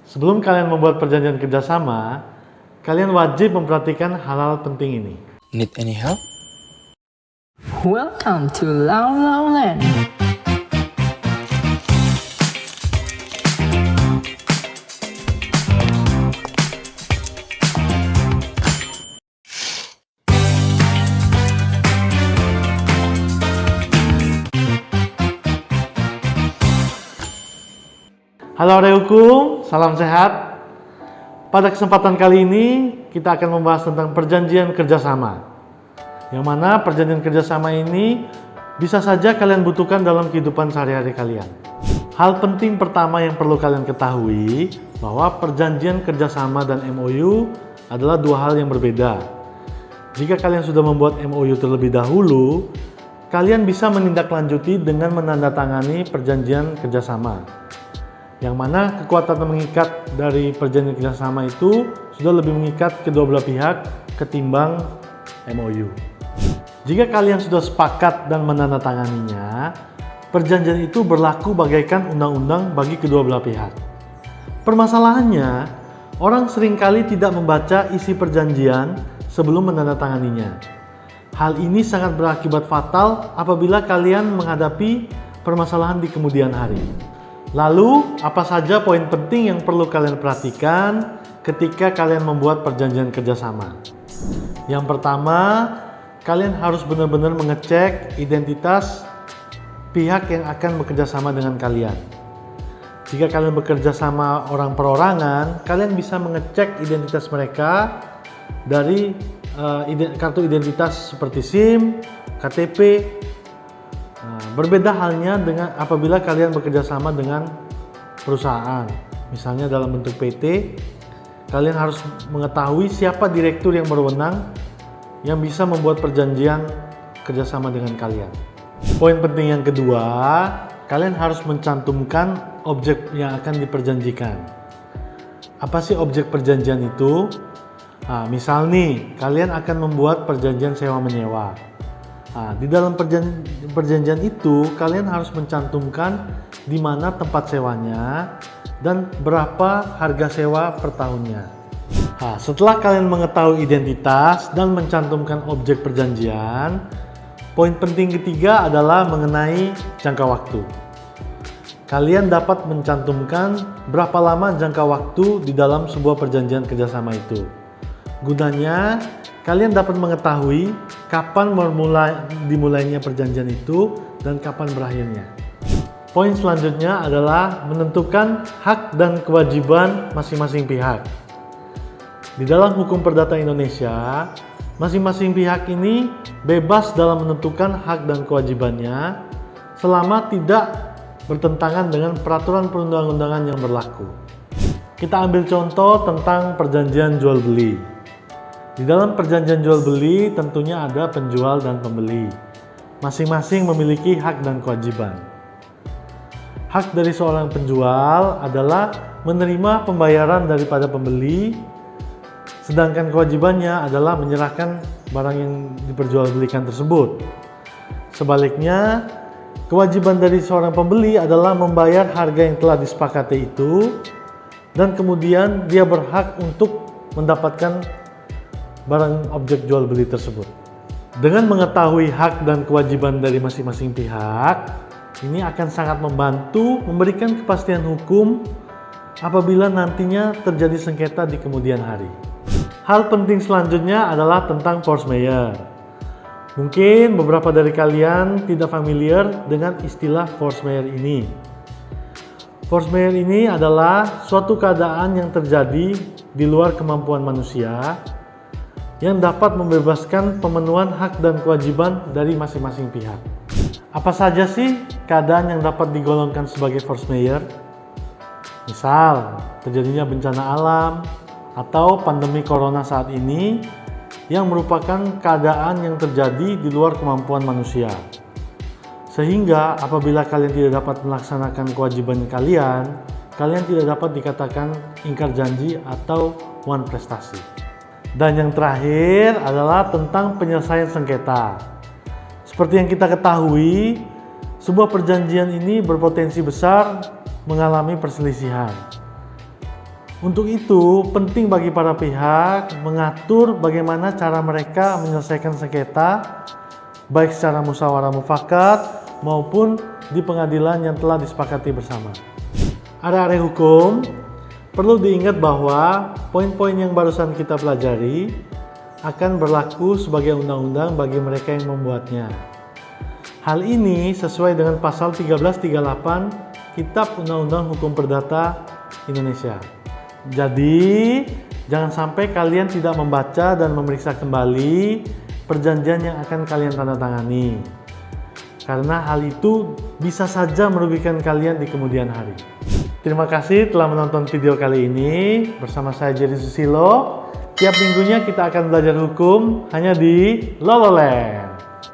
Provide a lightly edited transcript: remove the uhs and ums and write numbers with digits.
Sebelum kalian membuat perjanjian kerjasama, kalian wajib memperhatikan hal-hal penting ini. Need any help? Welcome to Lao Lao Land. Halo Area Hukum, salam sehat. Pada kesempatan kali ini, kita akan membahas tentang perjanjian kerjasama. Yang mana perjanjian kerjasama ini bisa saja kalian butuhkan dalam kehidupan sehari-hari kalian. Hal penting pertama yang perlu kalian ketahui, bahwa perjanjian kerjasama dan MOU adalah dua hal yang berbeda. Jika kalian sudah membuat MOU terlebih dahulu, kalian bisa menindaklanjuti dengan menandatangani perjanjian kerjasama. Yang mana kekuatan mengikat dari perjanjian kerjasama itu sudah lebih mengikat kedua belah pihak ketimbang MOU. Jika kalian sudah sepakat dan menandatanganinya, perjanjian itu berlaku bagaikan undang-undang bagi kedua belah pihak. Permasalahannya, orang seringkali tidak membaca isi perjanjian sebelum menandatanganinya. Hal ini sangat berakibat fatal apabila kalian menghadapi permasalahan di kemudian hari. Lalu, apa saja poin penting yang perlu kalian perhatikan ketika kalian membuat perjanjian kerjasama? Yang pertama, kalian harus benar-benar mengecek identitas pihak yang akan bekerja sama dengan kalian. Jika kalian bekerja sama orang perorangan, kalian bisa mengecek identitas mereka dari kartu identitas seperti SIM, KTP. Berbeda halnya dengan apabila kalian bekerja sama dengan perusahaan. Misalnya dalam bentuk PT, kalian harus mengetahui siapa direktur yang berwenang yang bisa membuat perjanjian kerjasama dengan kalian. Poin penting yang kedua, kalian harus mencantumkan objek yang akan diperjanjikan. Apa sih objek perjanjian itu? Misal nih, kalian akan membuat perjanjian sewa-menyewa. Di dalam perjanjian itu, kalian harus mencantumkan di mana tempat sewanya dan berapa harga sewa per tahunnya. Setelah kalian mengetahui identitas dan mencantumkan objek perjanjian, poin penting ketiga adalah mengenai jangka waktu. Kalian dapat mencantumkan berapa lama jangka waktu di dalam sebuah perjanjian kerjasama itu. Gunanya, kalian dapat mengetahui kapan dimulainya perjanjian itu dan kapan berakhirnya. Poin selanjutnya adalah menentukan hak dan kewajiban masing-masing pihak. Di dalam hukum perdata Indonesia, masing-masing pihak ini bebas dalam menentukan hak dan kewajibannya selama tidak bertentangan dengan peraturan perundang-undangan yang berlaku. Kita ambil contoh tentang perjanjian jual beli. Di dalam perjanjian jual beli tentunya ada penjual dan pembeli. Masing-masing memiliki hak dan kewajiban. Hak dari seorang penjual adalah menerima pembayaran daripada pembeli, sedangkan kewajibannya adalah menyerahkan barang yang diperjualbelikan tersebut. Sebaliknya, kewajiban dari seorang pembeli adalah membayar harga yang telah disepakati itu, dan kemudian dia berhak untuk mendapatkan barang objek jual beli tersebut. Dengan mengetahui hak dan kewajiban dari masing-masing pihak, ini akan sangat membantu memberikan kepastian hukum apabila nantinya terjadi sengketa di kemudian hari. Hal penting selanjutnya adalah tentang force majeure. Mungkin beberapa dari kalian tidak familiar dengan istilah force majeure ini. Force majeure ini adalah suatu keadaan yang terjadi di luar kemampuan manusia yang dapat membebaskan pemenuhan hak dan kewajiban dari masing-masing pihak. Apa saja sih keadaan yang dapat digolongkan sebagai force majeure? Misal, terjadinya bencana alam atau pandemi corona saat ini yang merupakan keadaan yang terjadi di luar kemampuan manusia. Sehingga apabila kalian tidak dapat melaksanakan kewajiban kalian tidak dapat dikatakan ingkar janji atau wan prestasi. Dan yang terakhir adalah tentang penyelesaian sengketa. Seperti yang kita ketahui, sebuah perjanjian ini berpotensi besar mengalami perselisihan. Untuk itu, penting bagi para pihak mengatur bagaimana cara mereka menyelesaikan sengketa, baik secara musyawarah mufakat maupun di pengadilan yang telah disepakati bersama. Arek-arek hukum, perlu diingat bahwa poin-poin yang barusan kita pelajari akan berlaku sebagai undang-undang bagi mereka yang membuatnya. Hal ini sesuai dengan pasal 1338 Kitab Undang-Undang Hukum Perdata Indonesia. Jadi, jangan sampai kalian tidak membaca dan memeriksa kembali perjanjian yang akan kalian tanda tangani. Karena hal itu bisa saja merugikan kalian di kemudian hari. Terima kasih telah menonton video kali ini. Bersama saya Jerry Susilo. Tiap minggunya kita akan belajar hukum hanya di Lololand.